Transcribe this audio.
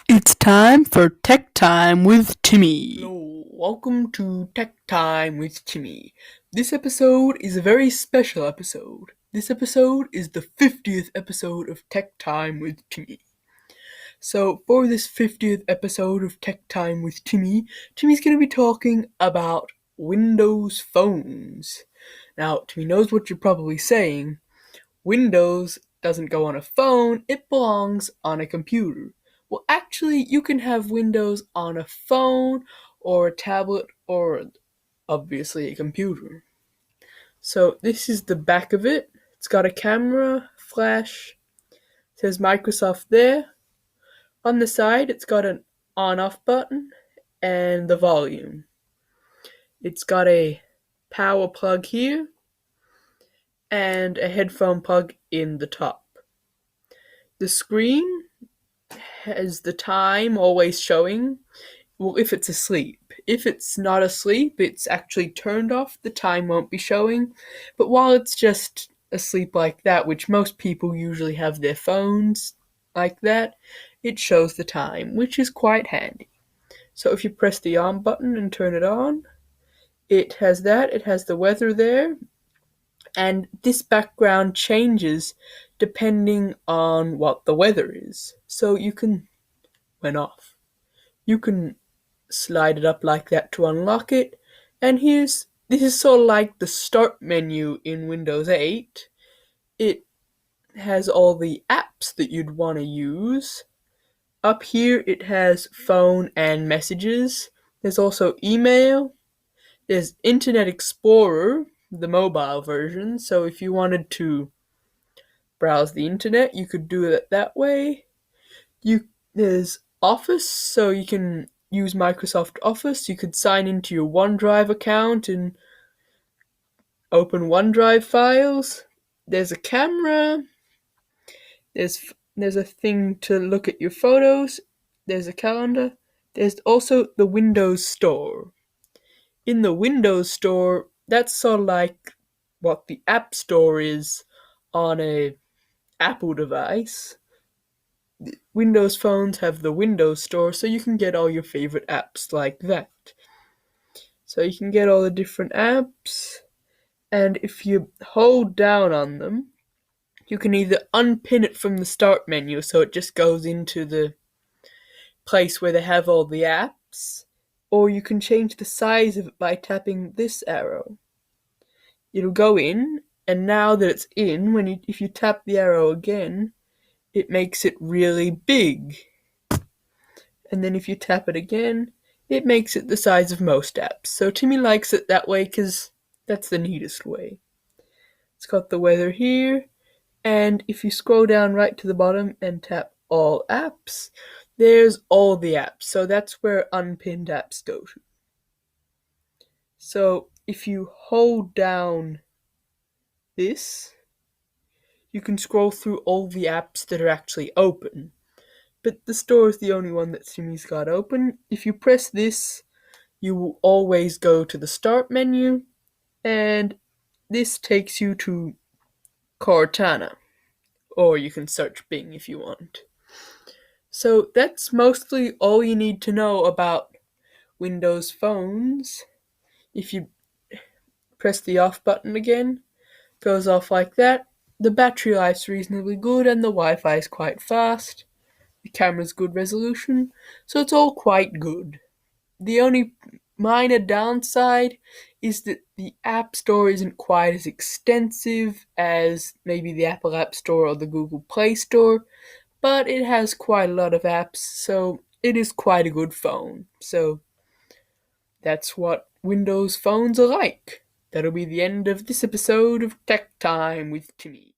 It's time for Tech Time with Timmy. Hello, welcome to Tech Time with Timmy. This episode is a very special episode. This episode is the 50th episode of Tech Time with Timmy. So, for this 50th episode of Tech Time with Timmy, Timmy's going to be talking about Windows phones. Now, Timmy knows what you're probably saying. Windows doesn't go on a phone, it belongs on a computer. Well, actually, you can have Windows on a phone or a tablet or obviously a computer. So, this is the back of it. It's got a camera, flash, it says Microsoft there. On the side, it's got an on off button and the volume. It's got a power plug here and a headphone plug in the top. The screen has the time always showing. Well, if it's asleep. If it's not asleep, it's actually turned off. The time won't be showing. But while it's just asleep like that, which most people usually have their phones like that, it shows the time, which is quite handy. So if you press the on button and turn it on, it has that. It has the weather there. And this background changes depending on what the weather is. So you can went off. You can slide it up like that to unlock it. And this is sort of like the start menu in Windows 8. It has all the apps that you'd want to use. Up here it has phone and messages. There's also email. There's Internet Explorer, the mobile version. So if you wanted to browse the internet, you could do it that way. There's Office, so you can use Microsoft Office. You could sign into your OneDrive account and open OneDrive files. There's a camera. There's a thing to look at your photos. There's a calendar. There's also the Windows Store. In the Windows Store, that's sort of like what the App Store is on a Apple device. Windows phones have the Windows Store, so you can get all your favorite apps like that. So you can get all the different apps, and if you hold down on them, you can either unpin it from the start menu so it just goes into the place where they have all the apps, or you can change the size of it by tapping this arrow. It'll go in, and now that it's in, if you tap the arrow again, it makes it really big. And then if you tap it again, it makes it the size of most apps. So Timmy likes it that way because that's the neatest way. It's got the weather here, and if you scroll down right to the bottom and tap all apps, there's all the apps. So that's where unpinned apps go to. So if you hold down this, you can scroll through all the apps that are actually open. But the store is the only one that Timmy's got open. If you press this, you will always go to the start menu, and this takes you to Cortana, or you can search Bing if you want. So that's mostly all you need to know about Windows phones. If you press the off button again, it goes off like that. The battery life's reasonably good and the Wi-Fi is quite fast. The camera's good resolution, so it's all quite good. The only minor downside is that the App Store isn't quite as extensive as maybe the Apple App Store or the Google Play Store, but it has quite a lot of apps, so it is quite a good phone. So that's what Windows phones are like. That'll be the end of this episode of Tech Time with Timmy.